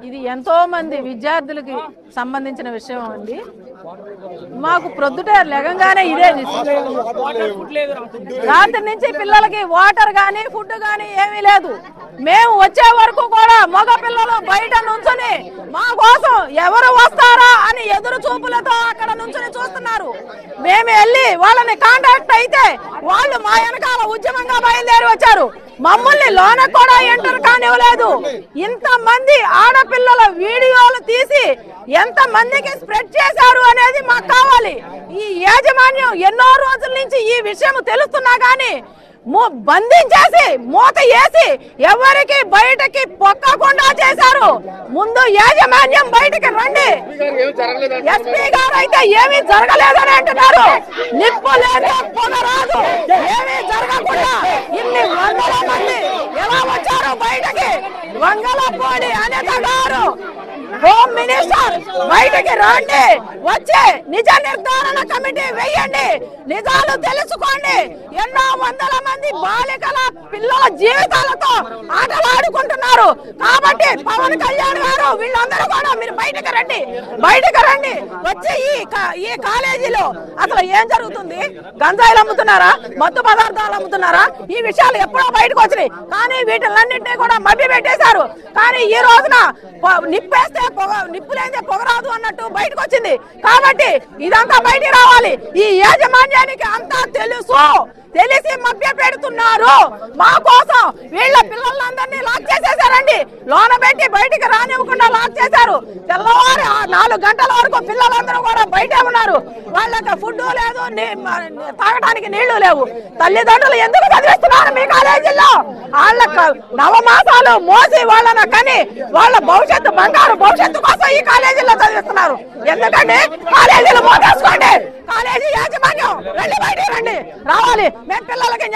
ఇది ఎంతో మంది విద్యార్థులకి సంబంధించిన విషయం అండి. మాకు ప్రొద్దుట లెగంగానే ఇదే రాత్రి నుంచి పిల్లలకి వాటర్ గానీ ఫుడ్ గానీ ఏమీ లేదు. మేము వచ్చే వరకు కూడా మగ పిల్లలు బయట నుంచుని మా కోసం ఎవరు వస్తారా అని ఎదురు చూపులతో అక్కడ నుంచుని చూస్తున్నారు. మేము వెళ్ళి వాళ్ళని కాంటాక్ట్ అయితే వాళ్ళు మా వెనకాల ఉద్యమంగా బయలుదేరి వచ్చారు. మమ్మల్ని లోన కూడా ఎంటర్ కానివ్వలేదు. ఇంతమంది ఆడపిల్లల వీడియోలు తీసి ఎంత మందికి స్ప్రెడ్ చేశారు అనేది మాకు కావాలి. ఈ యాజమాన్యం ఎన్నో రోజుల నుంచి ఈ విషయం తెలుస్తున్నా గానీ బంధించేసి మూత వేసి ఎవరికి బయటకి పొక్కకుండా చేశారు. ముందు యాజమాన్యం బయటకి రండి. ఎస్పీ గారు అయితే ఏమీ జరగలేదని అంటున్నారు. నిప్పు లేదు పొగ రాదు, ఏమీ జరగకుండా ఇన్ని వందల మంది ఎలా వచ్చారు బయటకి? వంగలపూడి అనిత గారు, హోమ్ మినిస్టర్ బయటకి రండి, వచ్చి నిజ నిర్ధారణ కమిటీ వేయండి, నిజాలు తెలుసుకోండి. ఎన్నో వందల మంది బాలికల పిల్లల జీవితాలతో ఆటలాడుకుంటున్నారు. కాబట్టి పవన్ కళ్యాణ్ గారు వీళ్ళందరూ కూడా మీరు బయటకు రండి, బయటకు రండి. వచ్చి ఈ కాలేజీలో అసలు ఏం జరుగుతుంది? గంజాయిలు అమ్ముతున్నారా, మత్తు పదార్థాలు అమ్ముతున్నారా? ఈ విషయాలు ఎప్పుడో బయటకు వచ్చినాయి. కానీ వీటిలన్నింటినీ కూడా మభ్య పెట్టేశారు. కానీ ఈ రోజున నిప్పేస్తే నిప్పు లేదే పొగరాదు అన్నట్టు బయటకు వచ్చింది. కాబట్టి ఇదంతా బయటికి రావాలి. ఈ యాజమాన్యానికి అంతా తెలుసు, తెలిసి మభ్య పెడుతున్నారు. మా కోసం వీళ్ళ పిల్లలందరినీ లాక్ చేసేసారండి. లోన పెట్టి బయటికి రానివ్వకుండా లాక్ చేశారు. తెల్లవారు 4 గంటల వరకు పిల్లలందరూ కూడా బయటే ఉన్నారు. వాళ్ళకి ఫుడ్ లేదు, తాగడానికి నీళ్లు లేవు. తల్లిదండ్రులు ఎందుకు చదివిస్తున్నారు మీ కాలేజీల్లో? వాళ్ళ నవమాసాలు మోసి వాళ్ళని కని వాళ్ళ భవిష్యత్తు, బంగారు భవిష్యత్తు కోసం ఈ కాలేజీల్లో చదివిస్తున్నారు. ఎందుకంటే కాలేజీలు మోసేసుకోండి. కాలేజీ యాజమాన్యం రండి, బయటికి రండి, రావాలి. మేము పిల్లలకి